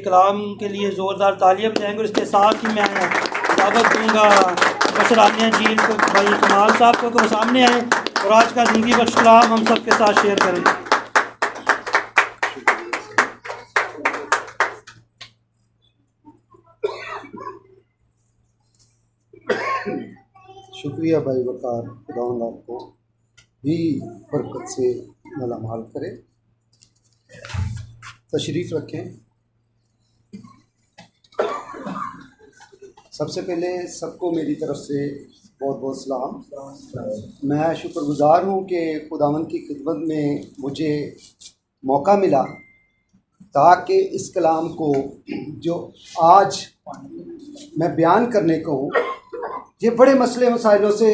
कलाम के लिए ज़ोरदार तालियां बजाएंगे। और इसके साथ ही मैं दावत दूँगा बशरानिया झील को भाई कमाल साहब को वो सामने आए और आज का ज़िंदगी बख्श कलाम हम सब के साथ शेयर करें। शुक्रिया भाई वकार, खुदावंद आपको भी बरकत से मालामाल करे। तशरीफ़ रखें। सबसे पहले सबको मेरी तरफ से बहुत बहुत सलाम। मैं शुक्रगुज़ार हूँ कि खुदावंद की खिदमत में मुझे मौका मिला ताकि इस कलाम को जो आज मैं बयान करने को हूँ, ये बड़े मसले मसाइलों से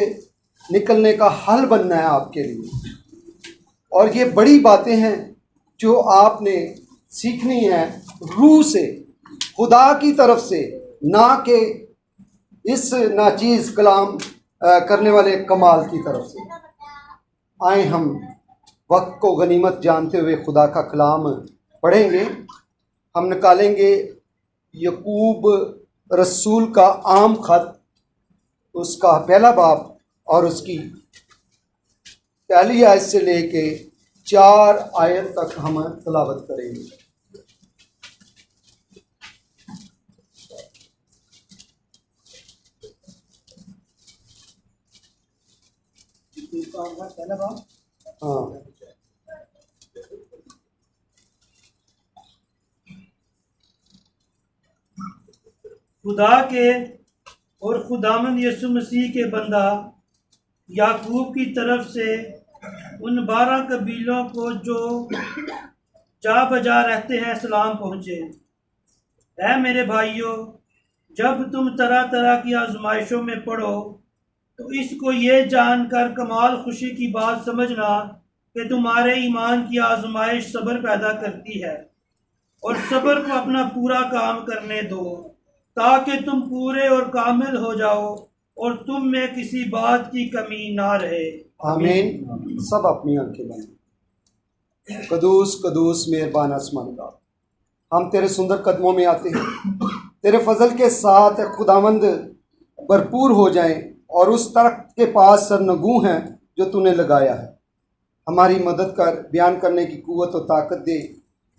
निकलने का हल बनना है आपके लिए। और ये बड़ी बातें हैं जो आपने सीखनी है रूह से, खुदा की तरफ से, ना कि इस नाचीज़ कलाम करने वाले कमाल की तरफ से। आए हम वक्त को गनीमत जानते हुए खुदा का कलाम पढ़ेंगे। हम निकालेंगे यकूब रसूल का आम खत, उसका पहला बाब और उसकी पहली आयत से लेके 4 आयत तक हम तलावत करेंगे। पहला बाब, हाँ, खुदा के और खुदावंद यीशु मसीह के बंदा याकूब की तरफ से उन 12 कबीलों को जो जा बजा रहते हैं सलाम पहुँचे। ऐ मेरे भाइयों, जब तुम तरह तरह की आजमाइशों में पड़ो तो इसको ये जानकर कमाल खुशी की बात समझना कि तुम्हारे ईमान की आजमाइश सब्र पैदा करती है, और सब्र को अपना पूरा काम करने दो ताकि तुम पूरे और कामिल हो जाओ और तुम में किसी बात की कमी ना रहे। आमीन। सब अपनी आंखें बंद। कदूस कदूस मेहरबान आसमान का, हम तेरे सुंदर कदमों में आते हैं। तेरे फजल के साथ खुदावंद भरपूर हो जाएं और उस तरफ के पास सरनगू हैं जो तूने लगाया है। हमारी मदद कर, बयान करने की कुव्वत और ताकत दे।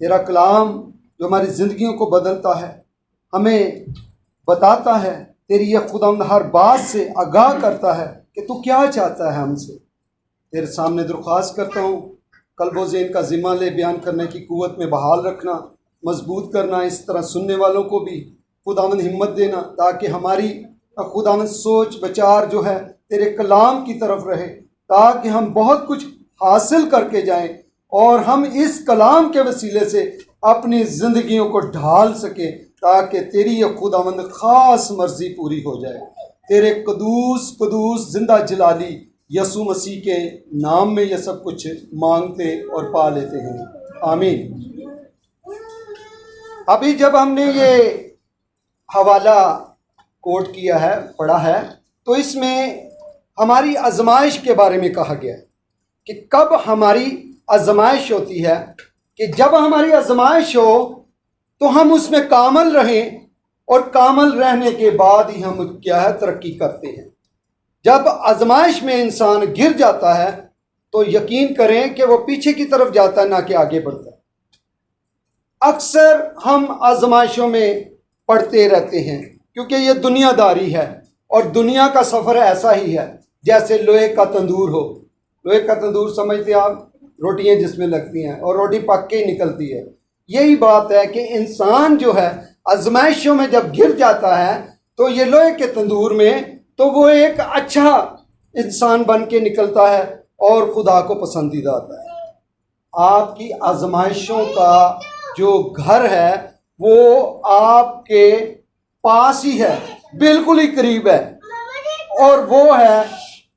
तेरा कलाम जो हमारी ज़िंदगियों को बदलता है, हमें बताता है, तेरी यह खुदावंद हर बात से आगाह करता है कि तू क्या चाहता है हमसे। तेरे सामने दरख्वास्त करता हूँ, कल्बो ज़ेन का ज़िम्मा ले, बयान करने की कुव्वत में बहाल रखना, मजबूत करना। इस तरह सुनने वालों को भी खुदावंद हिम्मत देना ताकि हमारी खुदावंद सोच विचार जो है तेरे कलाम की तरफ रहे, ताकि हम बहुत कुछ हासिल करके जाएं और हम इस कलाम के वसीले से अपनी ज़िंदगियों को ढाल सकें, ताकि तेरी ये खुदावंद ख़ास मर्ज़ी पूरी हो जाए। तेरे कदूस कदूस जिंदा जलाली यसु मसीह के नाम में यह सब कुछ मांगते और पा लेते हैं, आमीन। अभी जब हमने ये हवाला कोट किया है, पढ़ा है, तो इसमें हमारी आजमाइश के बारे में कहा गया है कि कब हमारी आजमाइश होती है, कि जब हमारी आजमाइश हो तो हम उसमें कामल रहें, और कामल रहने के बाद ही हम क्या है तरक्की करते हैं। जब आजमाइश में इंसान गिर जाता है तो यकीन करें कि वो पीछे की तरफ जाता है, ना कि आगे बढ़ता है। अक्सर हम आजमाइशों में पढ़ते रहते हैं क्योंकि ये दुनियादारी है, और दुनिया का सफ़र ऐसा ही है जैसे लोहे का तंदूर हो। लोहे का तंदूर समझते आप, रोटियां जिसमें लगती हैं और रोटी पक के ही निकलती है। यही बात है कि इंसान जो है आजमाइशों में जब गिर जाता है तो ये लोहे के तंदूर में, तो वो एक अच्छा इंसान बन के निकलता है और खुदा को पसंदीदा आता है। आपकी आजमाइशों का जो घर है वो आपके पास ही है, बिल्कुल ही करीब है, और वो है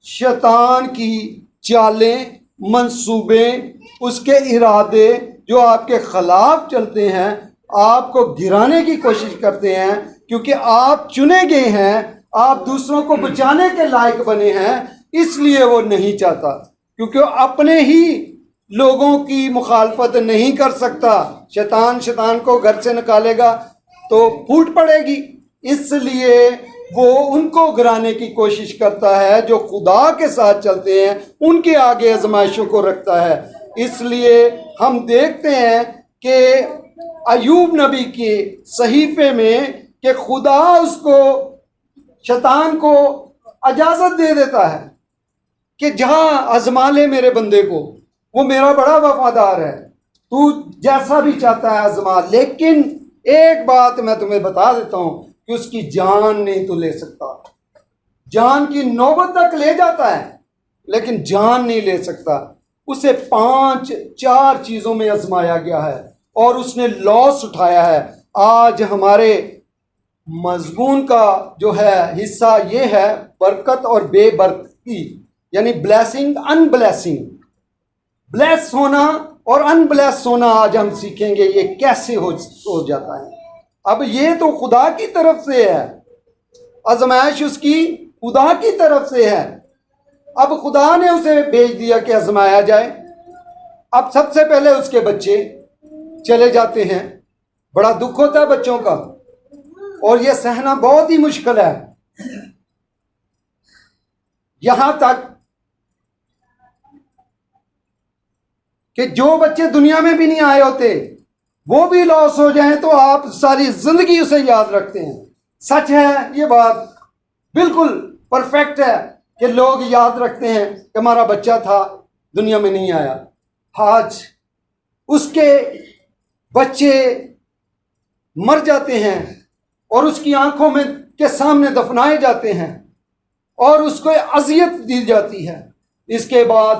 शैतान की चालें, मंसूबे, उसके इरादे जो आपके खिलाफ चलते हैं, आपको गिराने की कोशिश करते हैं, क्योंकि आप चुने गए हैं, आप दूसरों को बचाने के लायक बने हैं, इसलिए वो नहीं चाहता, क्योंकि वो अपने ही लोगों की मुखालफत नहीं कर सकता, शैतान को घर से निकालेगा तो फूट पड़ेगी। इसलिए वो उनको गिराने की कोशिश करता है जो खुदा के साथ चलते हैं, उनके आगे आजमाइशों को रखता है। इसलिए हम देखते हैं कि अयूब नबी के सहीफे में कि खुदा उसको, शैतान को इजाज़त दे देता है कि जहाँ आजमा ले मेरे बंदे को, वो मेरा बड़ा वफादार है, तू जैसा भी चाहता है आजमा, लेकिन एक बात मैं तुम्हें बता देता हूँ कि उसकी जान नहीं तो ले सकता। जान की नौबत तक ले जाता है लेकिन जान नहीं ले सकता। उसे 5-4 चीज़ों में आजमाया गया है और उसने लॉस उठाया है। आज हमारे मजमून का जो है हिस्सा ये है बरकत और बेबरकती, यानी ब्लेसिंग अनब्लेसिंग। ब्लेस होना और अनब्लेस होना आज हम सीखेंगे ये कैसे हो जाता है। अब ये तो खुदा की तरफ से है, आजमाइश उसकी खुदा की तरफ से है। अब खुदा ने उसे भेज दिया कि आजमाया जाए। अब सबसे पहले उसके बच्चे चले जाते हैं। बड़ा दुख होता है बच्चों का और यह सहना बहुत ही मुश्किल है। यहां तक कि जो बच्चे दुनिया में भी नहीं आए होते वो भी लॉस हो जाएं तो आप सारी जिंदगी उसे याद रखते हैं। सच है, ये बात बिल्कुल परफेक्ट है कि लोग याद रखते हैं कि हमारा बच्चा था, दुनिया में नहीं आया। आज उसके बच्चे मर जाते हैं और उसकी आंखों में के सामने दफनाए जाते हैं और उसको अजियत दी जाती है। इसके बाद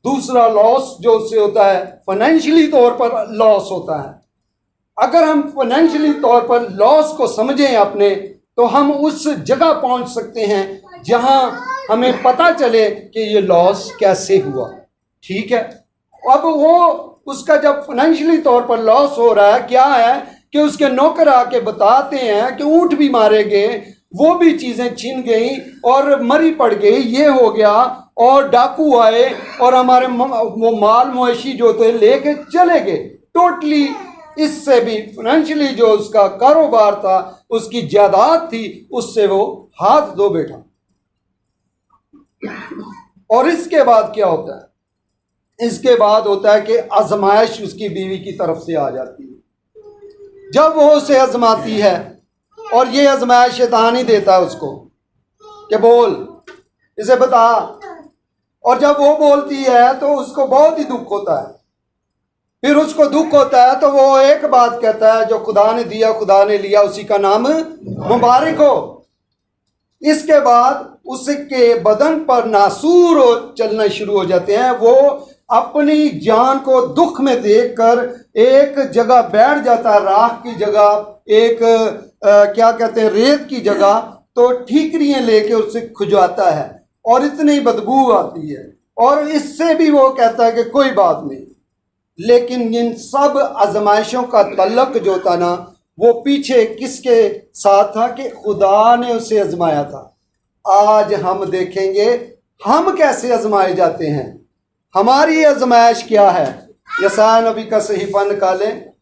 दूसरा लॉस जो उससे होता है, फाइनेंशियली तौर पर लॉस होता है। अगर हम फाइनेंशियली तौर पर लॉस को समझें अपने, तो हम उस जगह पहुंच सकते हैं जहां हमें पता चले कि ये लॉस कैसे हुआ। ठीक है, अब वो उसका जब फाइनेंशियली तौर पर लॉस हो रहा है, क्या है कि उसके नौकर आके बताते हैं कि ऊंट भी मारे गए, वो भी चीज़ें छीन गई और मरी पड़ गई, ये हो गया, और डाकू आए और हमारे वो माल मवेशी जो थे लेके चले गए टोटली। इससे भी फाइनेंशियली जो उसका कारोबार था, उसकी जायदाद थी, उससे वो हाथ धो बैठा। और इसके बाद क्या होता है? इसके बाद होता है कि आजमाइश उसकी बीवी की तरफ से आ जाती है। जब वो उसे आजमाती है, और ये आजमाइश शैतान ही देता है उसको कि बोल, इसे बता, और जब वो बोलती है तो उसको बहुत ही दुख होता है। फिर उसको दुख होता है तो वो एक बात कहता है, जो खुदा ने दिया खुदा ने लिया, उसी का नाम मुबारक हो। इसके बाद उसके बदन पर नासूर चलना शुरू हो जाते हैं। वो अपनी जान को दुख में देखकर एक जगह बैठ जाता है, राख की जगह, एक क्या कहते हैं, रेत की जगह, तो ठीकरियां लेके उससे खुजवाता है और इतनी बदबू आती है। और इससे भी वो कहता है कि कोई बात नहीं। लेकिन इन सब आजमाइशों का तल्लक जो था ना, वो पीछे किसके साथ था कि खुदा ने उसे आजमाया था। आज हम देखेंगे हम कैसे आजमाए जाते हैं, हमारी आजमाइश क्या है। यसाया नबी का सहीफा निकालें,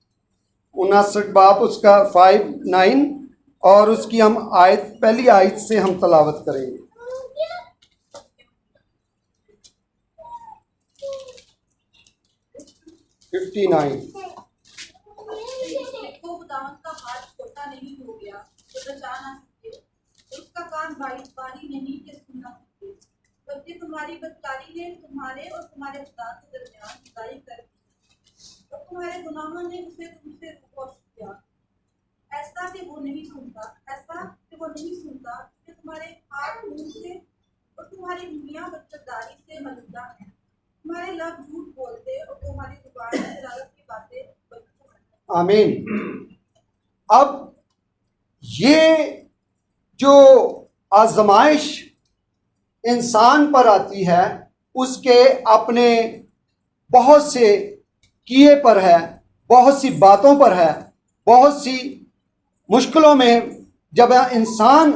59 बाब उसका 5-9, और उसकी हम आयत, पहली आयत से हम तलावत करेंगे। देखो, खुदावंद का हाथ छोटा नहीं हो गया तो बचा ना सके, उसका कान बारी नहीं कि सुन ना सके। बल्कि तुम्हारी बदकारी ने तुम्हारे और तुम्हारे खुदा के दरमियान जुदाई कर दी, और तुम्हारे गुनाहों ने उसे तुमसे रुकोश किया। ऐसा कि वो नहीं सुनता कि तुम्हारे हाथ मुंह से और तुम्हारी उंगलियां बदकारी से मलूदा हैं। तुम्हारे लब झूठ बोलते और तुम्हारी जुबान शरारत की बातें बोलती। आमीन। अब ये जो आजमाइश इंसान पर आती है, उसके अपने बहुत से किए पर है, बहुत सी बातों पर है, बहुत सी मुश्किलों में जब इंसान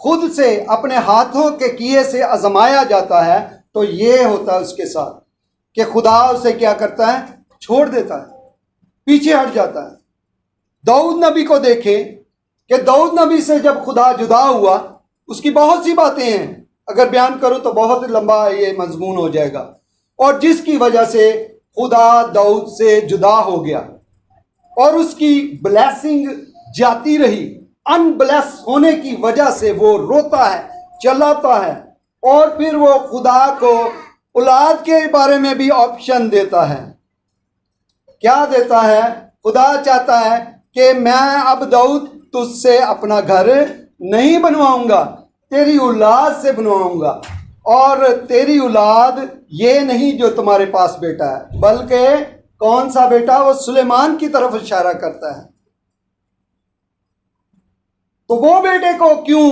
खुद से अपने हाथों के किए से आजमाया जाता है, तो ये होता है उसके साथ। कि खुदा उसे क्या करता है, छोड़ देता है, पीछे हट जाता है। दाऊद नबी को देखें कि दाऊद नबी से जब खुदा जुदा हुआ, उसकी बहुत सी बातें हैं, अगर बयान करूं तो बहुत लंबा ये मजमून हो जाएगा, और जिसकी वजह से खुदा दाऊद से जुदा हो गया और उसकी ब्लेसिंग जाती रही। अनब्लेस होने की वजह से वो रोता है, चिल्लाता है, और फिर वो खुदा को औलाद के बारे में भी ऑप्शन देता है। क्या देता है? खुदा चाहता है कि मैं अब दाऊद तुझसे अपना घर नहीं बनवाऊंगा, तेरी औलाद से बनवाऊंगा, और तेरी औलाद ये नहीं जो तुम्हारे पास बेटा है, बल्कि कौन सा बेटा? वो सुलेमान की तरफ इशारा करता है। तो वो बेटे को क्यों?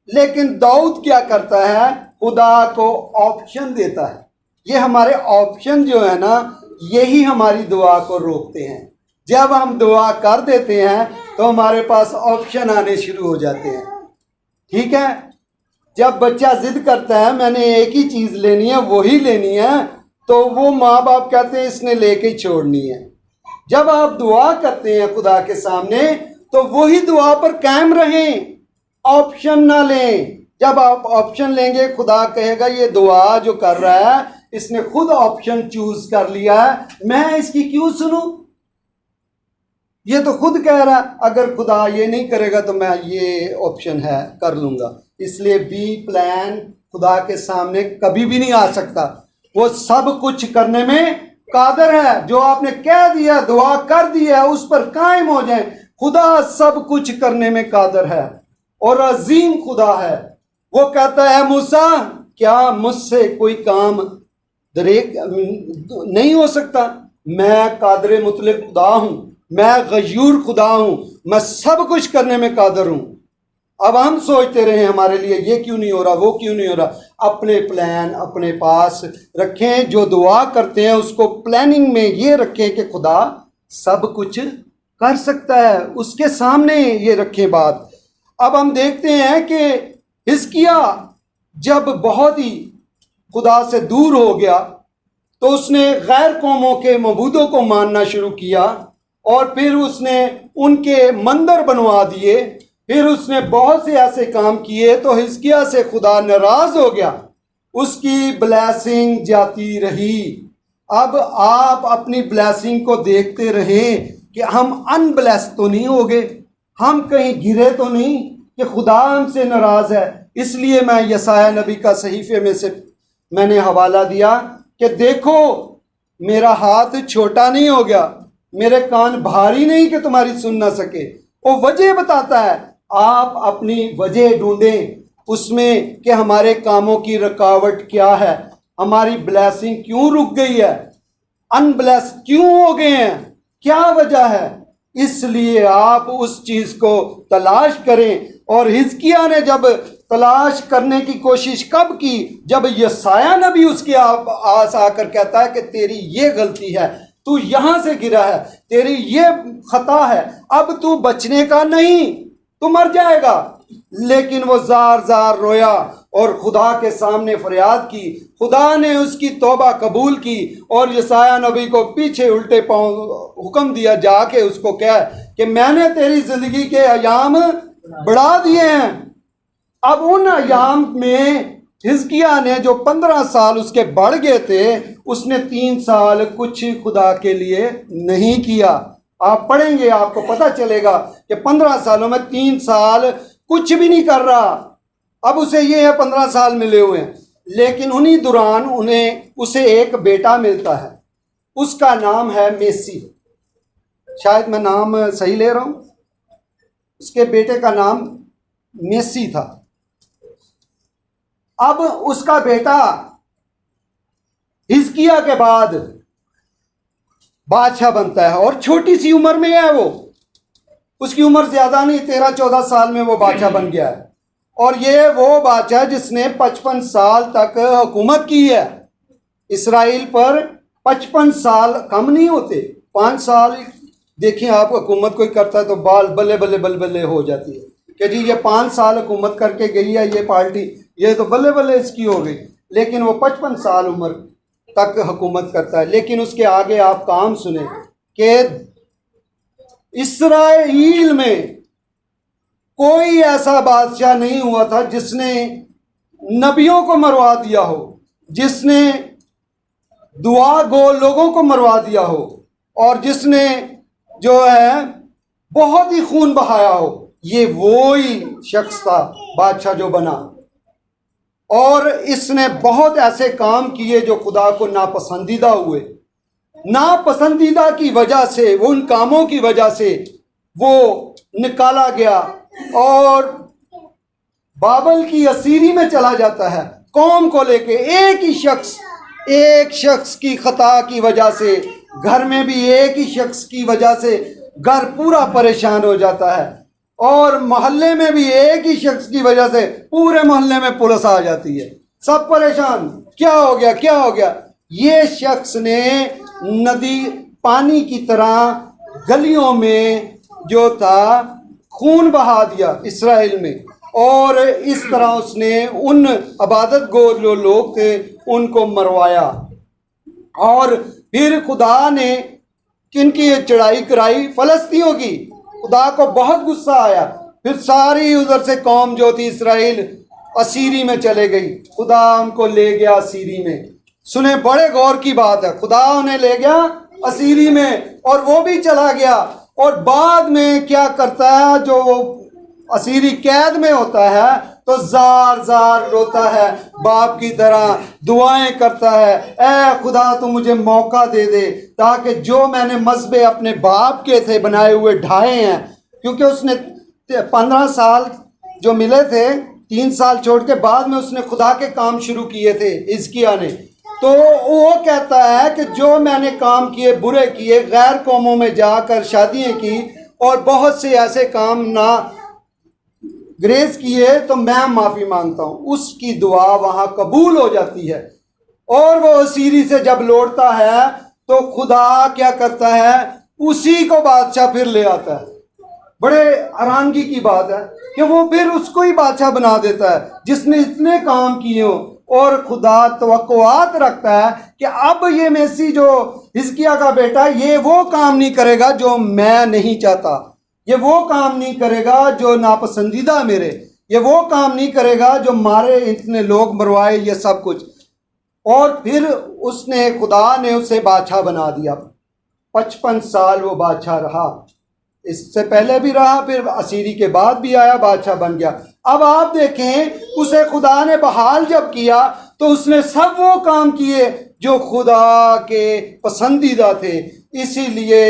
लेकिन दाऊद क्या करता है? खुदा को ऑप्शन देता है। ये हमारे ऑप्शन जो है ना, यही हमारी दुआ को रोकते हैं। जब हम दुआ कर देते हैं तो हमारे पास ऑप्शन आने शुरू हो जाते हैं। ठीक है, जब बच्चा जिद करता है मैंने एक ही चीज़ लेनी है, वही लेनी है, तो वो माँ बाप कहते हैं इसने लेके ही छोड़नी है। जब आप दुआ करते हैं खुदा के सामने तो वही दुआ पर कायम रहें, ऑप्शन ना लें। जब आप ऑप्शन लेंगे, खुदा कहेगा ये दुआ जो कर रहा है इसने खुद ऑप्शन चूज कर लिया है, मैं इसकी क्यों सुनूं? ये तो खुद कह रहा है, अगर खुदा ये नहीं करेगा तो मैं ये ऑप्शन है कर लूंगा। इसलिए बी प्लान खुदा के सामने कभी भी नहीं आ सकता। वो सब कुछ करने में कादर है। जो आपने कह दिया, दुआ कर दिया, उस पर कायम हो जाए। खुदा सब कुछ करने में कादर है और अजीम खुदा है। वो कहता है मूसा, क्या मुझसे कोई काम दरेक नहीं हो सकता? मैं कादर मुतलक खुदा हूं, मैं गयूर खुदा हूं, मैं सब कुछ करने में कादर हूं। अब हम सोचते रहे हमारे लिए ये क्यों नहीं हो रहा, वो क्यों नहीं हो रहा। अपने प्लान अपने पास रखें। जो दुआ करते हैं उसको प्लानिंग में ये रखें कि खुदा सब कुछ कर सकता है, उसके सामने ये रखें बात। अब हम देखते हैं कि हिजकिया जब बहुत ही खुदा से दूर हो गया तो उसने गैर कौमों के मबूदों को मानना शुरू किया और फिर उसने उनके मंदिर बनवा दिए। फिर उसने बहुत से ऐसे काम किए तो हिजकिया से खुदा नाराज हो गया, उसकी ब्लेसिंग जाती रही। अब आप अपनी ब्लेसिंग को देखते रहें कि हम अनब्लेस तो नहीं हो गए, हम कहीं गिरे तो नहीं कि खुदा हमसे नाराज है। इसलिए मैं यसाया नबी का सहीफे में से मैंने हवाला दिया कि देखो मेरा हाथ छोटा नहीं हो गया, मेरे कान भारी नहीं कि तुम्हारी सुन ना सके। वो वजह बताता है। आप अपनी वजह ढूंढें उसमें कि हमारे कामों की रुकावट क्या है, हमारी ब्लेसिंग क्यों रुक गई है, अनब्लेस क्यों हो गए हैं, क्या वजह है। इसलिए आप उस चीज को तलाश करें। और हिजकिया ने जब तलाश करने की कोशिश कब की? जब यसाया नबी उसके आस आकर कहता है कि तेरी ये गलती है, तू यहां से गिरा है, तेरी ये खता है, अब तू बचने का नहीं, तू मर जाएगा। लेकिन वो जार जार रोया और खुदा के सामने फरियाद की। खुदा ने उसकी तौबा कबूल की और यसाया नबी को पीछे उल्टे पांव हुक्म दिया, जाके उसको कह कि मैंने तेरी जिंदगी के अयाम बढ़ा दिए हैं। अब उन अयाम में हिजकिया ने जो 15 साल उसके बढ़ गए थे, उसने 3 साल कुछ खुदा के लिए नहीं किया। आप पढ़ेंगे आपको पता चलेगा कि 15 सालों में 3 साल कुछ भी नहीं कर रहा। अब उसे ये है 15 साल मिले हुए हैं, लेकिन उन्हीं दौरान उसे एक बेटा मिलता है, उसका नाम है मेसी। शायद मैं नाम सही ले रहा हूं, उसके बेटे का नाम मेसी था। अब उसका बेटा हिजकिया के बाद बादशाह बनता है और छोटी सी उम्र में है वो, उसकी उम्र ज्यादा नहीं, 13-14 साल में वो बादशाह बन गया है। और ये वो बादशाह जिसने 55 साल तक हुकूमत की है इसराइल पर। 55 साल कम नहीं होते, 5 साल देखिए आप हुकूमत कोई करता है तो बाल बल्ले बल्ले बल्ले बल्ले हो जाती है कि जी ये 5 साल हुकूमत करके गई है ये पार्टी, ये तो बल्ले बल्ले इसकी हो गई। लेकिन वो 55 साल उम्र तक हुकूमत करता है। लेकिन उसके आगे आप काम सुने कि इस्राएल में कोई ऐसा बादशाह नहीं हुआ था जिसने नबियों को मरवा दिया हो, जिसने दुआ गो लोगों को मरवा दिया हो, और जिसने जो है बहुत ही खून बहाया हो। ये वो ही शख्स था बादशाह जो बना, और इसने बहुत ऐसे काम किए जो खुदा को नापसंदीदा हुए। नापसंदीदा की वजह से, उन कामों की वजह से वो निकाला गया और बाबल की असीरी में चला जाता है। कौम को लेके एक शख्स की खता की वजह से, घर में भी एक ही शख्स की वजह से घर पूरा परेशान हो जाता है, और मोहल्ले में भी एक ही शख्स की वजह से पूरे मोहल्ले में पुलिस आ जाती है, सब परेशान। क्या हो गया, क्या हो गया? ये शख्स ने नदी पानी की तरह गलियों में जो था खून बहा दिया इस्राएल में, और इस तरह उसने उन इबादत गो जो लोग थे उनको मरवाया। और फिर खुदा ने किनकी चढ़ाई कराई? फलस्तियों की। खुदा को बहुत गुस्सा आया। फिर सारी उधर से कौम जो थी इस्राएल असीरी में चले गई। खुदा उनको ले गया असीरी में। सुने, बड़े गौर की बात है, खुदा उन्हें ले गया असीरी में और वो भी चला गया। और बाद में क्या करता है, जो असीरी कैद में होता है तो जार जार रोता है, बाप की तरह दुआएं करता है, ऐ खुदा तू मुझे मौका दे दे ताकि जो मैंने मज़हबे अपने बाप के थे बनाए हुए ढाए हैं। क्योंकि उसने 15 साल जो मिले थे, 3 साल छोड़ के बाद में उसने खुदा के काम शुरू किए थे हिजकिय्याह ने। तो वो कहता है कि जो मैंने काम किए बुरे किए, गैर कौमों में जाकर शादियाँ की और बहुत से ऐसे काम ना ग्रेस किए, तो मैं माफ़ी मांगता हूँ। उसकी दुआ वहाँ कबूल हो जाती है। और वो असीरी से जब लौटता है तो खुदा क्या करता है, उसी को बादशाह फिर ले आता है। बड़े हैरानगी की बात है कि वो फिर उसको ही बादशाह बना देता है जिसने इतने काम किए हो। और खुदा तवक्कुआत रखता है कि अब ये मेसी जो हिजकिय्याह का बेटा, ये वो काम नहीं करेगा जो मैं नहीं चाहता, ये वो काम नहीं करेगा जो नापसंदीदा मेरे, ये वो काम नहीं करेगा जो मारे, इतने लोग मरवाए, ये सब कुछ। और फिर उसने, खुदा ने उसे बादशाह बना दिया। 55 साल वो बादशाह रहा। इससे पहले भी रहा, फिर असीरी के बाद भी आया, बादशाह बन गया। अब आप देखें, उसे खुदा ने बहाल जब किया तो उसने सब वो काम किए जो खुदा के पसंदीदा थे। इसीलिए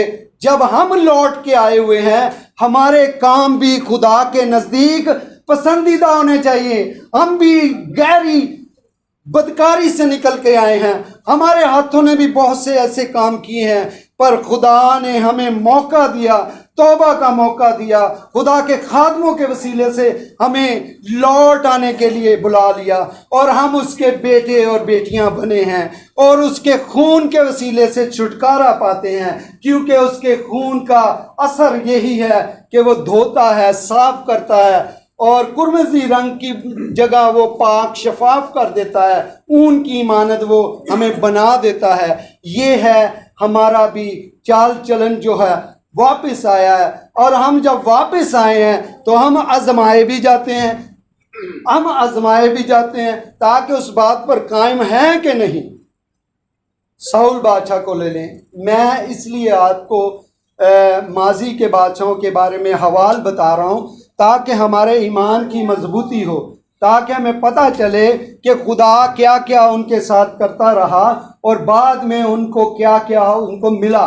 जब हम लौट के आए हुए हैं, हमारे काम भी खुदा के नज़दीक पसंदीदा होने चाहिए। हम भी गहरी बदकारी से निकल के आए हैं, हमारे हाथों ने भी बहुत से ऐसे काम किए हैं, पर खुदा ने हमें मौका दिया, तौबा का मौका दिया। खुदा के खादमों के वसीले से हमें लौट आने के लिए बुला लिया और हम उसके बेटे और बेटियां बने हैं और उसके खून के वसीले से छुटकारा पाते हैं। क्योंकि उसके खून का असर यही है कि वो धोता है, साफ करता है और कुर्मजी रंग की जगह वो पाक शफाफ कर देता है। ऊन की मानद वो हमें बना देता है। ये है हमारा भी चाल चलन जो है वापस आया है। और हम जब वापस आए हैं तो हम आजमाए भी जाते हैं, हम आजमाए भी जाते हैं ताकि उस बात पर कायम हैं कि नहीं। साउल बादशाह को ले लें। मैं इसलिए आपको माजी के बादशाहों के बारे में हवाल बता रहा हूँ ताकि हमारे ईमान की मजबूती हो, ताकि हमें पता चले कि खुदा क्या क्या उनके साथ करता रहा और बाद में उनको क्या क्या उनको मिला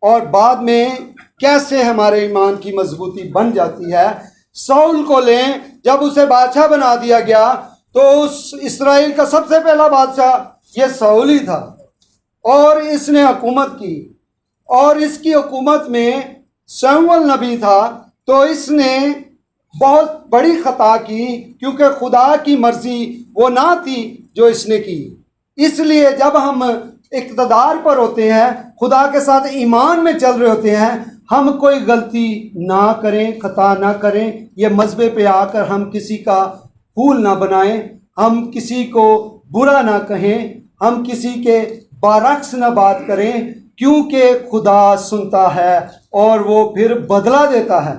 और बाद में कैसे हमारे ईमान की मजबूती बन जाती है। साउल को लें, जब उसे बादशाह बना दिया गया तो उस इस्राएल का सबसे पहला बादशाह ये साउल ही था और इसने हुकूमत की। और इसकी हुकूमत में शमूएल नबी था, तो इसने बहुत बड़ी खता की क्योंकि खुदा की मर्जी वो ना थी जो इसने की। इसलिए जब हम इक़्तिदार पर होते हैं, खुदा के साथ ईमान में चल रहे होते हैं, हम कोई गलती ना करें, खता ना करें। ये मज़हबे पे आकर हम किसी का फूल ना बनाएं, हम किसी को बुरा ना कहें, हम किसी के बारक्स न बात करें, क्योंकि खुदा सुनता है और वो फिर बदला देता है।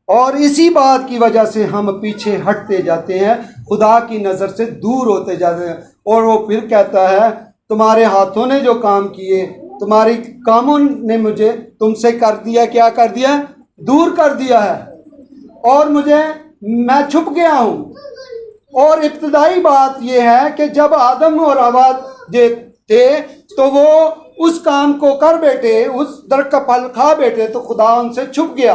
और इसी बात की वजह से हम पीछे हटते जाते हैं, खुदा की नज़र से दूर होते जाते हैं। और वो फिर कहता है, तुम्हारे हाथों ने जो काम किए, तुम्हारी कामों ने मुझे तुमसे कर दिया, क्या कर दिया? दूर कर दिया है। और मैं छुप गया हूँ। और इब्तदाई बात यह है कि जब आदम और हवा थे तो वो उस काम को कर बैठे, उस दरख्त का फल खा बैठे, तो खुदा उनसे छुप गया।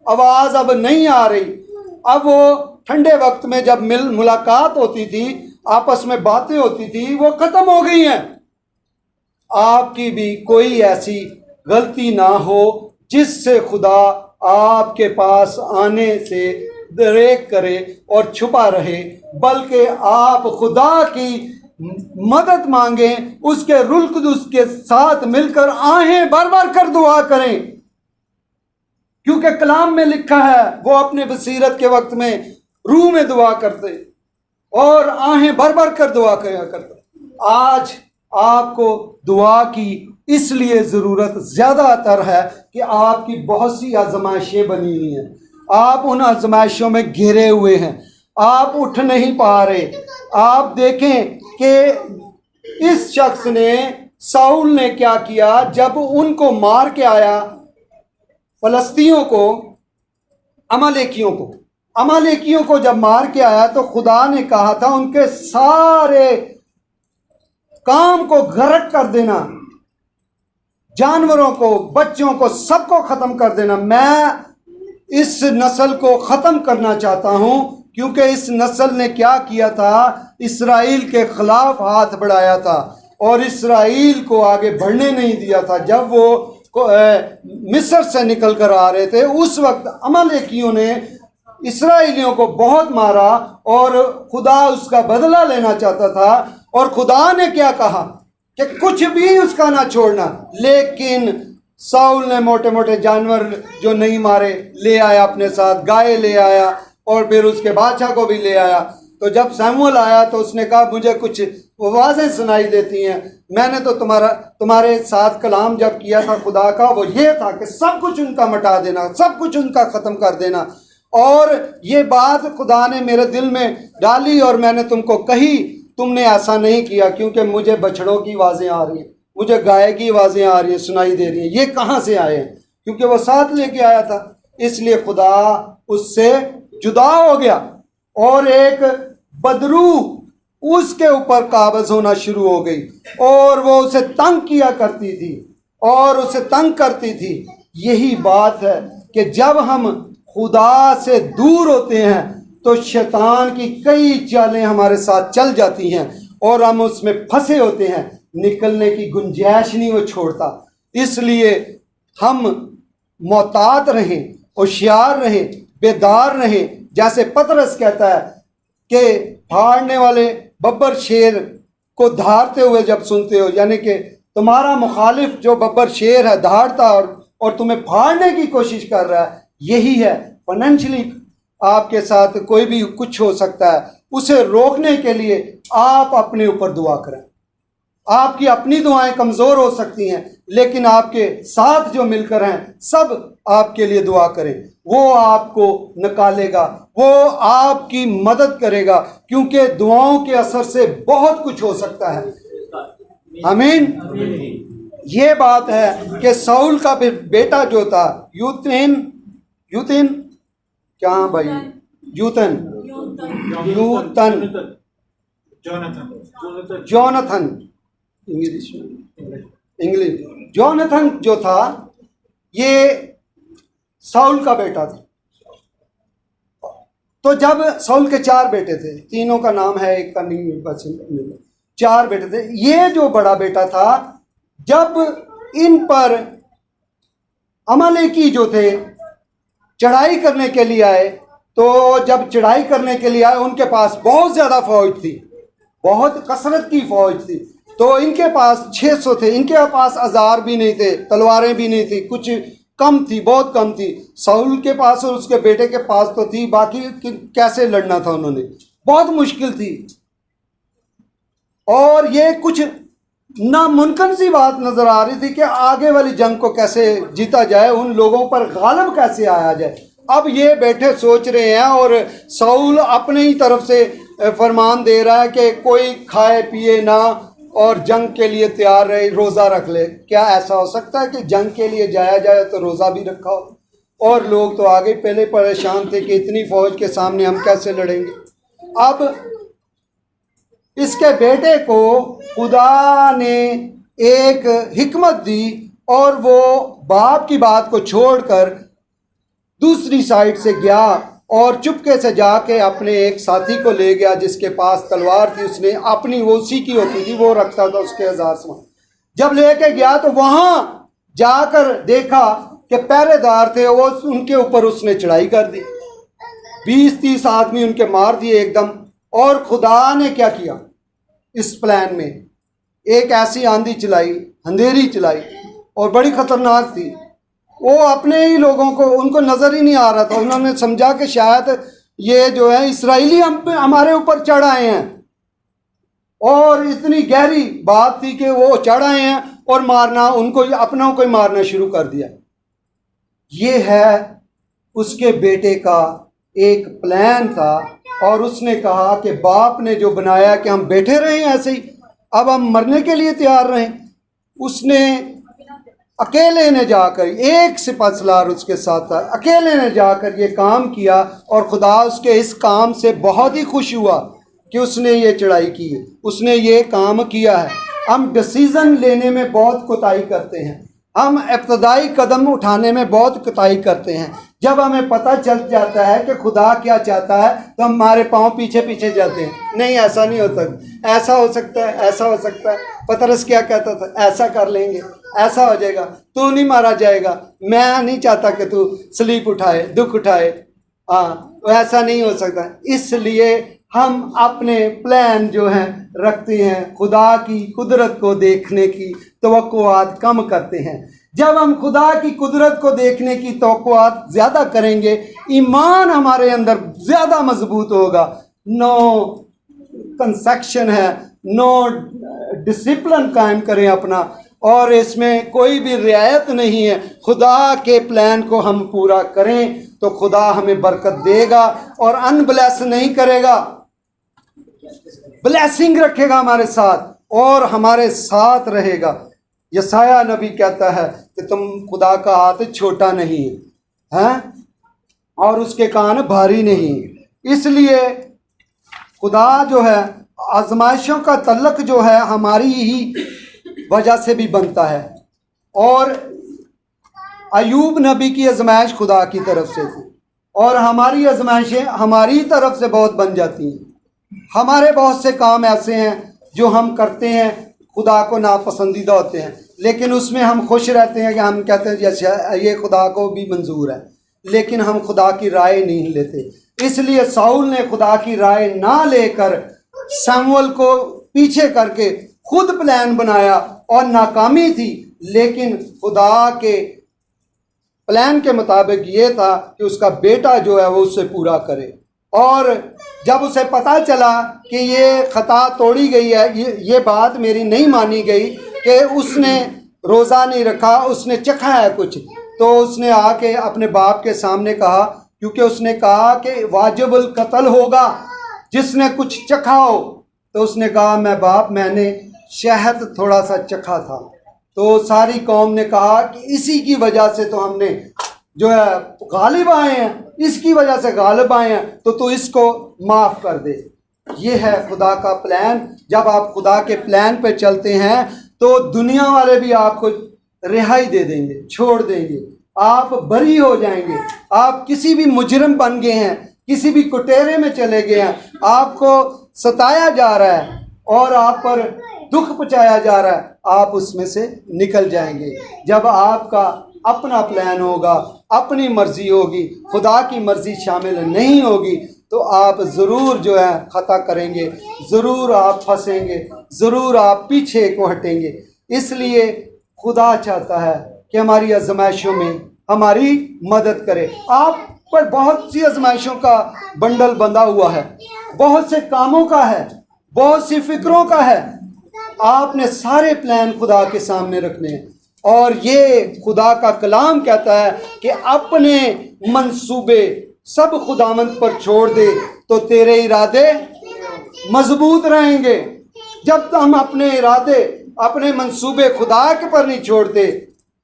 आवाज़ अब नहीं आ रही। अब वो ठंडे वक्त में जब मुलाकात होती थी, आपस में बातें होती थी, वो ख़त्म हो गई हैं। आपकी भी कोई ऐसी गलती ना हो जिससे खुदा आपके पास आने से दरेक करे और छुपा रहे, बल्कि आप खुदा की मदद मांगें, उसके रूह कुदूस के साथ मिलकर आहें भर भर कर दुआ करें। क्योंकि कलाम में लिखा है, वो अपने बसीरत के वक्त में रूह में दुआ करते और आहें भर भर कर दुआ करते। आज आपको दुआ की इसलिए ज़रूरत ज़्यादातर है कि आपकी बहुत सी आजमाइशें बनी हुई हैं, आप उन आजमाइशों में घिरे हुए हैं, आप उठ नहीं पा रहे। आप देखें कि इस शख्स ने, साउल ने क्या किया जब उनको मार के आया, फलस्तियों को, अमालेकियों को जब मार के आया, तो खुदा ने कहा था उनके सारे काम को गर्क कर देना, जानवरों को, बच्चों को, सबको ख़त्म कर देना। मैं इस नस्ल को ख़त्म करना चाहता हूँ, क्योंकि इस नस्ल ने क्या किया था, इसराइल के ख़िलाफ़ हाथ बढ़ाया था और इसराइल को आगे बढ़ने नहीं दिया था। जब वो मिस्र से निकल कर आ रहे थे, उस वक्त अमालेकियों ने इसराइलियों को बहुत मारा और खुदा उसका बदला लेना चाहता था। और खुदा ने क्या कहा कि कुछ भी उसका ना छोड़ना। लेकिन साउल ने मोटे मोटे जानवर जो नहीं मारे ले आया अपने साथ, गाय ले आया और फिर उसके बादशाह को भी ले आया। तो जब सैमुअल आया तो उसने कहा, मुझे कुछ आवाज़ें सुनाई देती हैं, मैंने तो तुम्हारे साथ कलाम जब किया था खुदा का, वो ये था कि सब कुछ उनका मिटा देना, सब कुछ उनका ख़त्म कर देना। और ये बात खुदा ने मेरे दिल में डाली और मैंने तुमको कही, तुमने ऐसा नहीं किया, क्योंकि मुझे बछड़ों की आवाज़ें आ रही हैं, मुझे गाय की आवाज़ें आ रही हैं, सुनाई दे रही हैं। ये कहाँ से आए हैं? क्योंकि वो साथ लेके आया था, इसलिए खुदा उससे जुदा हो गया और एक बदरू उसके ऊपर काबज़ होना शुरू हो गई और वो उसे तंग किया करती थी और उसे तंग करती थी। यही बात है कि जब हम खुदा से दूर होते हैं तो शैतान की कई चालें हमारे साथ चल जाती हैं और हम उसमें फंसे होते हैं, निकलने की गुंजाइश नहीं वो छोड़ता। इसलिए हम मोहतात रहें, होशियार रहें, बेदार रहें। जैसे पतरस कहता है कि फाड़ने वाले बब्बर शेर को धारते हुए जब सुनते हो, यानी कि तुम्हारा मुखालिफ जो बब्बर शेर है धारता और तुम्हें फाड़ने की कोशिश कर रहा है, यही है। फाइनेंशियली आपके साथ कोई भी कुछ हो सकता है, उसे रोकने के लिए आप अपने ऊपर दुआ करें। आपकी अपनी दुआएं कमज़ोर हो सकती हैं, लेकिन आपके साथ जो मिलकर हैं सब आपके लिए दुआ करें। वो आपको निकालेगा, वो आपकी मदद करेगा, क्योंकि दुआओं के असर से बहुत कुछ हो सकता है। आमीन। ये बात है कि साउल का बेटा जो था यूतन क्या भाई जोनाथन इंग्लिश जोनाथन जो था, ये साउल का बेटा था। तो जब साउल के 4 बेटे थे, तीनों का नाम है, एक का नहीं, बस 4 बेटे थे। ये जो बड़ा बेटा था, जब इन पर अमालेकी जो थे चढ़ाई करने के लिए आए, तो जब चढ़ाई करने के लिए आए उनके पास बहुत ज़्यादा फौज थी, बहुत कसरत की फौज थी। तो इनके पास 600 थे, इनके पास औजार भी नहीं थे, तलवारें भी नहीं थी, कुछ कम थी, बहुत कम थी। साउल के पास और उसके बेटे के पास तो थी, बाकी कैसे लड़ना था उन्होंने, बहुत मुश्किल थी। और ये कुछ नामुमकिन सी बात नजर आ रही थी कि आगे वाली जंग को कैसे जीता जाए, उन लोगों पर गालिब कैसे आया जाए। अब ये बैठे सोच रहे हैं और साउल अपने ही तरफ से फरमान दे रहा है कि कोई खाए पिए ना और जंग के लिए तैयार रहे, रोज़ा रख ले। क्या ऐसा हो सकता है कि जंग के लिए जाया जाए तो रोज़ा भी रखा हो? और लोग तो आगे पहले परेशान थे कि इतनी फौज के सामने हम कैसे लड़ेंगे। अब इसके बेटे को खुदा ने एक हिकमत दी और वो बाप की बात को छोड़कर दूसरी साइड से गया और चुपके से जाके अपने एक साथी को ले गया जिसके पास तलवार थी। उसने अपनी, वो उसी की होती थी, वो रखता था उसके हजार समान। जब लेके गया तो वहां जाकर देखा कि पहरेदार थे, वो उनके ऊपर उसने चढ़ाई कर दी। 20-30 आदमी उनके मार दिए एकदम। और खुदा ने क्या किया इस प्लान में, एक ऐसी आंधी चलाई, अंधेरी चलाई और बड़ी खतरनाक थी। वो अपने ही लोगों को, उनको नज़र ही नहीं आ रहा था। उन्होंने समझा कि शायद ये जो है इसराइली हमारे ऊपर चढ़ आए हैं, और इतनी गहरी बात थी कि वो चढ़ आए हैं और मारना, उनको अपनों को ही मारना शुरू कर दिया। ये है उसके बेटे का एक प्लान था। और उसने कहा कि बाप ने जो बनाया कि हम बैठे रहें ऐसे ही, अब हम मरने के लिए तैयार रहें। उसने अकेले ने जाकर, एक सिपहसालार उसके साथ था, अकेले ने जाकर ये काम किया और खुदा उसके इस काम से बहुत ही खुश हुआ कि उसने ये चढ़ाई की है, उसने ये काम किया है। हम डिसीज़न लेने में बहुत कोताही करते हैं, हम इब्तदाई कदम उठाने में बहुत कोताही करते हैं। जब हमें पता चल जाता है कि खुदा क्या चाहता है तो हमारे पाँव पीछे पीछे जाते हैं। नहीं, ऐसा नहीं होता, ऐसा हो सकता है, ऐसा हो सकता है। पतरस क्या कहता था, ऐसा कर लेंगे, ऐसा हो जाएगा, तू नहीं मारा जाएगा, मैं नहीं चाहता कि तू स्लीप उठाए, दुख उठाए। हाँ, ऐसा नहीं हो सकता। इसलिए हम अपने प्लान जो हैं रखते हैं, खुदा की कुदरत को देखने की तवक्कुआत कम करते हैं। जब हम खुदा की कुदरत को देखने की तवक्कुआत ज़्यादा करेंगे, ईमान हमारे अंदर ज़्यादा मजबूत होगा। नो कंसेक्शन है, नो डिसिप्लिन कायम करें अपना, और इसमें कोई भी रियायत नहीं है। खुदा के प्लान को हम पूरा करें तो खुदा हमें बरकत देगा और अनब्लेस नहीं करेगा, ब्लेसिंग रखेगा हमारे साथ और हमारे साथ रहेगा। यसाया नबी कहता है कि तुम खुदा का हाथ छोटा नहीं है और उसके कान भारी नहीं है। इसलिए खुदा जो है, आजमाइशों का तल्लक जो है हमारी ही वजह से भी बनता है। और अयूब नबी की आजमाइश खुदा की तरफ से थी और हमारी आजमाइशें हमारी तरफ से बहुत बन जाती हैं। हमारे बहुत से काम ऐसे हैं जो हम करते हैं, खुदा को नापसंदीदा होते हैं, लेकिन उसमें हम खुश रहते हैं कि हम कहते हैं जैसे ये खुदा को भी मंजूर है, लेकिन हम खुदा की राय नहीं लेते। इसलिए साउल ने खुदा की राय ना लेकर शमूएल को पीछे करके खुद प्लान बनाया और नाकामी थी। लेकिन खुदा के प्लान के मुताबिक ये था कि उसका बेटा जो है वो उससे पूरा करे। और जब उसे पता चला कि ये खता तोड़ी गई है, ये बात मेरी नहीं मानी गई कि उसने रोज़ा नहीं रखा, उसने चखा है कुछ, तो उसने आके अपने बाप के सामने कहा, क्योंकि उसने कहा कि वाजिबुल कत्ल होगा जिसने कुछ चखा हो। तो उसने कहा मैं बाप, मैंने शहद थोड़ा सा चखा था। तो सारी कौम ने कहा कि इसी की वजह से तो हमने जो है गालिब आए हैं, इसकी वजह से गालिब आए हैं, तो तू इसको माफ़ कर दे। ये है खुदा का प्लान। जब आप खुदा के प्लान पे चलते हैं तो दुनिया वाले भी आपको रिहाई दे देंगे, छोड़ देंगे, आप बरी हो जाएंगे। आप किसी भी मुजरिम बन गए हैं, किसी भी कुटेरे में चले गए हैं, आपको सताया जा रहा है और आप पर दुख पहुँचाया जा रहा है, आप उसमें से निकल जाएंगे। जब आपका अपना प्लान होगा, अपनी मर्जी होगी, खुदा की मर्जी शामिल नहीं होगी, तो आप ज़रूर जो है ख़ता करेंगे, ज़रूर आप फंसेंगे, ज़रूर आप पीछे को हटेंगे। इसलिए खुदा चाहता है कि हमारी आजमाइशों में हमारी मदद करे। आप पर बहुत सी आजमाइशों का बंडल बंधा हुआ है, बहुत से कामों का है, बहुत सी फिक्रों का है। आपने सारे प्लान खुदा के सामने रखने हैं। और ये खुदा का कलाम कहता है कि अपने मंसूबे सब खुदावंद पर छोड़ दे तो तेरे इरादे मजबूत रहेंगे। जब हम अपने इरादे, अपने मंसूबे खुदा के पर नहीं छोड़ते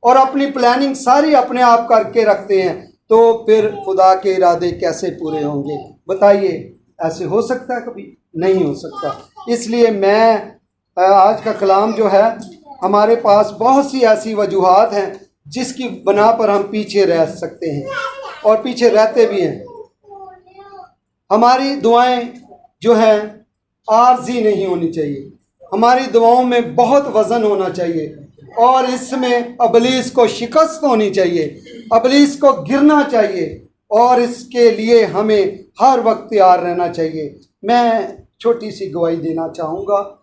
और अपनी प्लानिंग सारी अपने आप करके रखते हैं, तो फिर खुदा के इरादे कैसे पूरे होंगे? बताइए, ऐसे हो सकता है? कभी नहीं हो सकता। इसलिए मैं आज का कलाम जो है, हमारे पास बहुत सी ऐसी वजूहात हैं जिसकी बना पर हम पीछे रह सकते हैं और पीछे रहते भी हैं। हमारी दुआएं जो हैं आर्जी नहीं होनी चाहिए। हमारी दुआओं में बहुत वज़न होना चाहिए और इसमें अबलीस को शिकस्त होनी चाहिए, अबलीस को गिरना चाहिए और इसके लिए हमें हर वक्त तैयार रहना चाहिए। मैं छोटी सी गवाही देना चाहूँगा।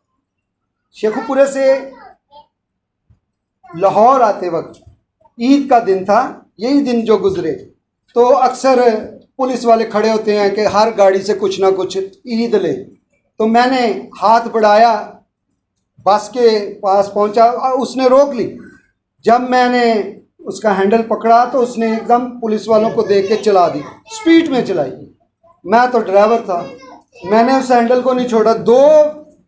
शेखुपुरे से लाहौर आते वक्त ईद का दिन था, यही दिन जो गुजरे, तो अक्सर पुलिस वाले खड़े होते हैं कि हर गाड़ी से कुछ ना कुछ ईद ले। तो मैंने हाथ बढ़ाया, बस के पास पहुंचा, उसने रोक ली। जब मैंने उसका हैंडल पकड़ा तो उसने एकदम पुलिस वालों को देख के चला दी, स्पीड में चलाई। मैं तो ड्राइवर था, मैंने उस हैंडल को नहीं छोड़ा, 2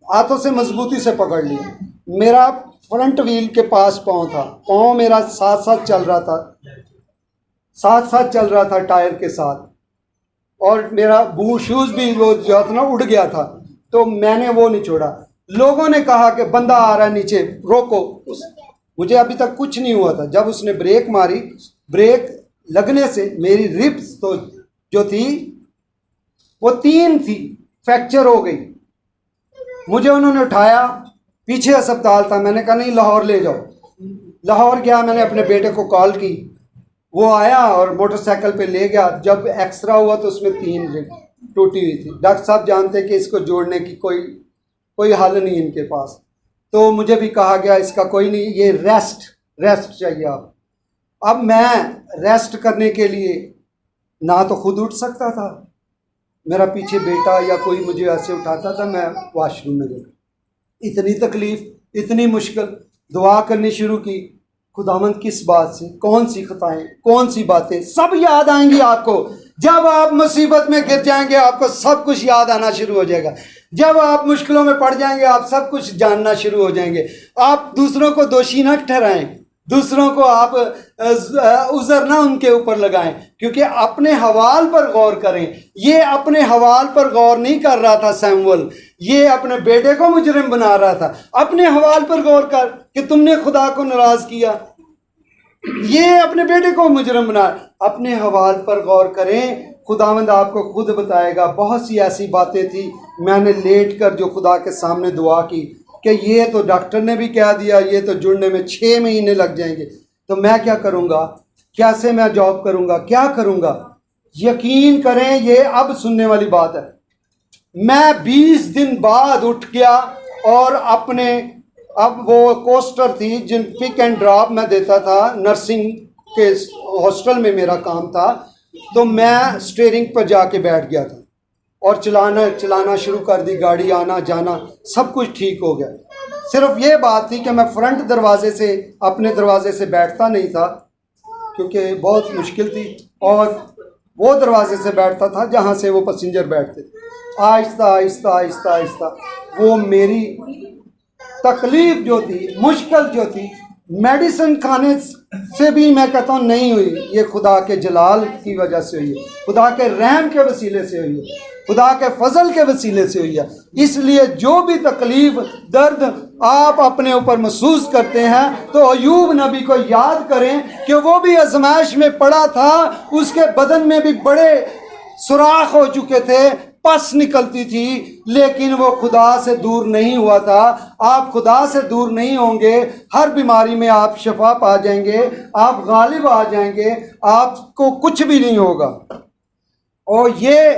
हाथों से मजबूती से पकड़ लिया। मेरा फ्रंट व्हील के पास पाँव था, पाँव मेरा साथ साथ चल रहा था, साथ साथ चल रहा था टायर के साथ, और मेरा बूट शूज़ भी वो जो था ना उड़ गया था। तो मैंने वो नहीं छोड़ा। लोगों ने कहा कि बंदा आ रहा है नीचे, रोको। मुझे अभी तक कुछ नहीं हुआ था। जब उसने ब्रेक मारी, ब्रेक लगने से मेरी रिब्स तो जो थी वो 3 थी, फ्रैक्चर हो गई। मुझे उन्होंने उठाया, पीछे अस्पताल था, मैंने कहा नहीं लाहौर ले जाओ। लाहौर गया, मैंने अपने बेटे को कॉल की, वो आया और मोटरसाइकिल पे ले गया। जब एक्सरा हुआ तो उसमें 3 रिब टूटी हुई थी। डॉक्टर साहब जानते कि इसको जोड़ने की कोई हल नहीं इनके पास। तो मुझे भी कहा गया इसका कोई नहीं, ये रेस्ट चाहिए आप। अब मैं रेस्ट करने के लिए ना तो खुद उठ सकता था, मेरा पीछे बेटा या कोई मुझे ऐसे उठाता था, मैं वॉशरूम में गया। इतनी तकलीफ़, इतनी मुश्किल, दुआ करनी शुरू की। खुदावंद किस बात से, कौन सी खताएं, कौन सी बातें, सब याद आएंगी आपको। जब आप मुसीबत में गिर जाएंगे आपको सब कुछ याद आना शुरू हो जाएगा। जब आप मुश्किलों में पड़ जाएंगे आप सब कुछ जानना शुरू हो जाएंगे। आप दूसरों को दोषी न ठहराएं, दूसरों को आप उज़र ना उनके ऊपर लगाएं, क्योंकि अपने हवाल पर गौर करें। ये अपने हवाल पर गौर नहीं कर रहा था सैमुअल, ये अपने बेटे को मुजरिम बना रहा था। अपने हवाल पर गौर कर कि तुमने खुदा को नाराज़ किया, ये अपने बेटे को मुजरिम बना। अपने हवाल पर गौर करें, खुदावंद आपको खुद बताएगा। बहुत सी ऐसी बातें थी, मैंने लेट कर जो खुदा के सामने दुआ की कि ये तो डॉक्टर ने भी कह दिया ये तो जुड़ने में 6 महीने लग जाएंगे, तो मैं क्या करूँगा, कैसे मैं जॉब करूँगा, क्या करूँगा। यकीन करें ये अब सुनने वाली बात है। मैं 20 दिन बाद उठ गया और अपने, अब वो कोस्टर थी जिन पिक एंड ड्रॉप मैं देता था, नर्सिंग के हॉस्टल में मेरा काम था, तो मैं स्टीयरिंग पर जाके बैठ गया था और चलाना शुरू कर दी। गाड़ी आना जाना सब कुछ ठीक हो गया। सिर्फ ये बात थी कि मैं फ्रंट दरवाजे से, अपने दरवाजे से बैठता नहीं था क्योंकि बहुत मुश्किल थी, और वो दरवाजे से बैठता था जहाँ से वो पैसेंजर बैठते थे। आहिस्ता आहिस्ता आहिस्ता आहिस्ता वो मेरी तकलीफ़ जो थी, मुश्किल जो थी, मेडिसिन खाने से भी मैं कहता हूँ नहीं हुई, ये खुदा के जलाल की वजह से हुई है, खुदा के रहम के वसीले से हुई है, खुदा के फजल के वसीले से हुई है। इसलिए जो भी तकलीफ़, दर्द आप अपने ऊपर महसूस करते हैं तो अय्यूब नबी को याद करें कि वो भी आजमाइश में पड़ा था, उसके बदन में भी बड़े सुराख हो चुके थे, पस निकलती थी, लेकिन वो खुदा से दूर नहीं हुआ था। आप खुदा से दूर नहीं होंगे, हर बीमारी में आप शफा पा जाएंगे, आप गालिब आ जाएंगे, आपको कुछ भी नहीं होगा। और ये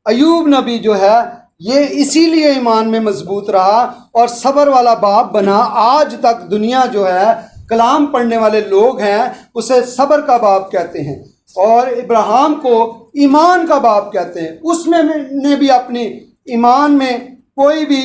अय्यूब नबी जो है ये इसीलिए ईमान में मजबूत रहा और सब्र वाला बाप बना। आज तक दुनिया जो है, कलाम पढ़ने वाले लोग हैं उसे सब्र का बाप कहते हैं, और इब्राहिम को ईमान का बाप कहते हैं। उसमें ने भी अपनी ईमान में कोई भी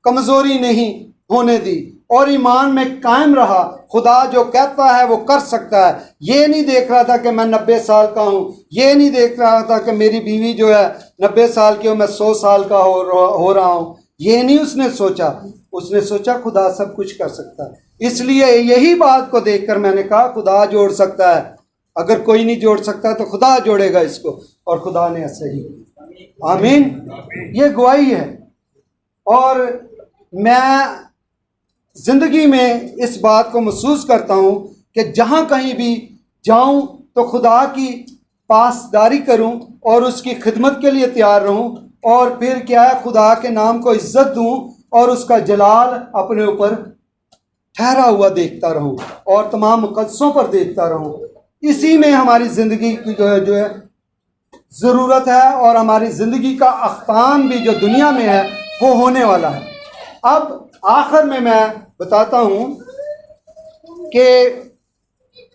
कमज़ोरी नहीं, होने दी और ईमान में कायम रहा। खुदा जो कहता है वो कर सकता है। ये नहीं देख रहा था कि मैं 90 साल का हूँ, ये नहीं देख रहा था कि मेरी बीवी जो है 90 साल की हो, मैं 100 साल का हो रहा हूँ। ये नहीं उसने सोचा। उसने सोचा खुदा सब कुछ कर सकता है। इसलिए यही बात को देखकर मैंने कहा खुदा जोड़ सकता है। अगर कोई नहीं जोड़ सकता तो खुदा जोड़ेगा इसको, और खुदा ने ऐसे ही किया। आमीन। ये गवाही है। और मैं जिंदगी में इस बात को महसूस करता हूँ कि जहाँ कहीं भी जाऊँ तो खुदा की पासदारी करूँ और उसकी खिदमत के लिए तैयार रहूँ, और फिर क्या है, खुदा के नाम को इज्जत दूँ और उसका जलाल अपने ऊपर ठहरा हुआ देखता रहूँ और तमाम मुकद्दसों पर देखता रहूँ। इसी में हमारी ज़िंदगी की जो है ज़रूरत है, और हमारी ज़िंदगी का अख्ताम भी जो दुनिया में है वो होने वाला है। अब आखिर में मैं बताता हूँ कि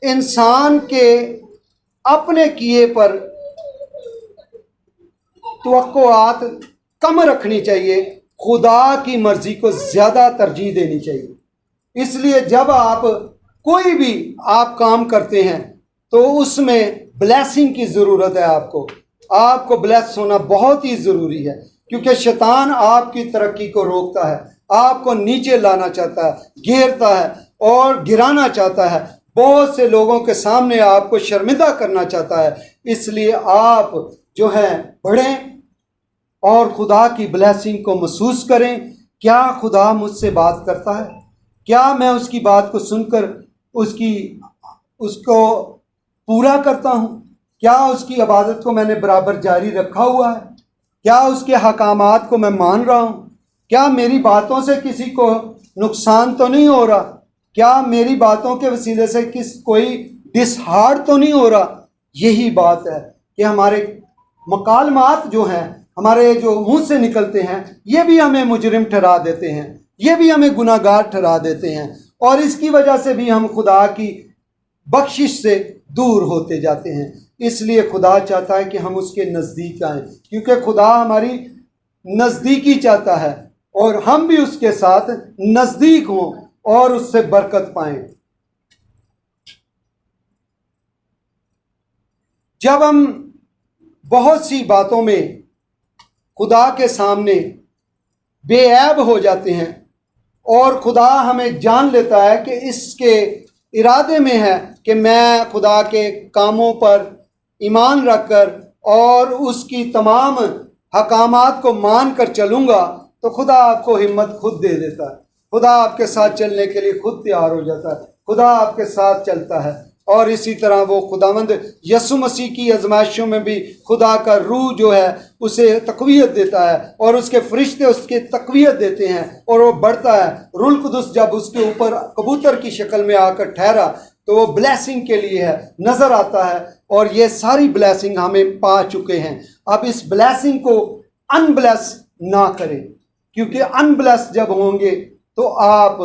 इंसान के अपने किए पर तवक्कुआत कम रखनी चाहिए, खुदा की मर्ज़ी को ज़्यादा तरजीह देनी चाहिए। इसलिए जब आप कोई भी आप काम करते हैं तो उसमें ब्लेसिंग की ज़रूरत है। आपको ब्लेस होना बहुत ही ज़रूरी है, क्योंकि शैतान आपकी तरक्की को रोकता है, आपको नीचे लाना चाहता है, घेरता है और गिराना चाहता है, बहुत से लोगों के सामने आपको शर्मिंदा करना चाहता है। इसलिए आप जो है बढ़ें और खुदा की ब्लेसिंग को महसूस करें। क्या खुदा मुझसे बात करता है? क्या मैं उसकी बात को सुनकर उसको पूरा करता हूँ? क्या उसकी इबादत को मैंने बराबर जारी रखा हुआ है? क्या उसके हकामात को मैं मान रहा हूँ? क्या मेरी बातों से किसी को नुकसान तो नहीं हो रहा? क्या मेरी बातों के वसीले से कोई डिसहार्ट तो नहीं हो रहा? यही बात है कि हमारे मकालमात जो हैं, हमारे जो मुंह से निकलते हैं, ये भी हमें मुजरिम ठहरा देते हैं, ये भी हमें गुनाहगार ठहरा देते हैं, और इसकी वजह से भी हम खुदा की बख्शिश से दूर होते जाते हैं। इसलिए खुदा चाहता है कि हम उसके नज़दीक आएँ, क्योंकि खुदा हमारी नज़दीकी चाहता है और हम भी उसके साथ नज़दीक हों और उससे बरकत पाएं। जब हम बहुत सी बातों में खुदा के सामने बेऐब हो जाते हैं और खुदा हमें जान लेता है कि इसके इरादे में है कि मैं खुदा के कामों पर ईमान रखकर और उसकी तमाम हकामात को मान कर चलूँगा, तो खुदा आपको हिम्मत खुद दे देता है। खुदा आपके साथ चलने के लिए खुद तैयार हो जाता है। खुदा आपके साथ चलता है। और इसी तरह वो खुदावंद यसु मसीह की आजमाइशों में भी खुदा का रूह जो है उसे तक़वियत देता है और उसके फरिश्ते उसके तक़वियत देते हैं और वो बढ़ता है। रूह कुदुस जब उसके ऊपर कबूतर की शक्ल में आकर ठहरा तो वो ब्लेसिंग के लिए है, नज़र आता है, और ये सारी ब्लेसिंग हमें पा चुके हैं। अब इस ब्लेसिंग को अनब्लेस ना करें, क्योंकि अनब्लेस जब होंगे तो आप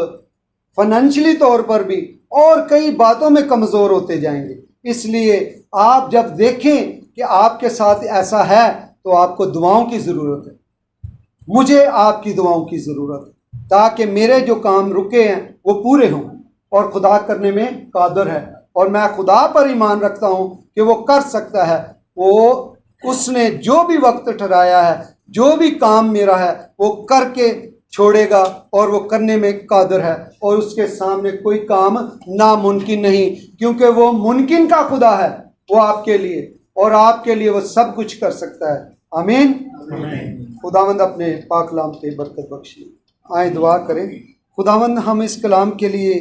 फाइनेंशियली तौर पर भी और कई बातों में कमज़ोर होते जाएंगे। इसलिए आप जब देखें कि आपके साथ ऐसा है तो आपको दुआओं की ज़रूरत है। मुझे आपकी दुआओं की ज़रूरत है ताकि मेरे जो काम रुके हैं वो पूरे हों, और खुदा करने में कादर है। और मैं खुदा पर ईमान रखता हूँ कि वो कर सकता है। वो उसने जो भी वक्त ठहराया है, जो भी काम मेरा है, वो करके छोड़ेगा और वो करने में कादर है, और उसके सामने कोई काम नामुमकिन नहीं, क्योंकि वो मुमकिन का खुदा है। वो आपके लिए और आपके लिए वो सब कुछ कर सकता है। आमीन। खुदावंद अपने पाक कलाम पे बरकत बख्शे। आए दुआ करें। खुदावंद हम इस कलाम के लिए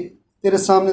तेरे सामने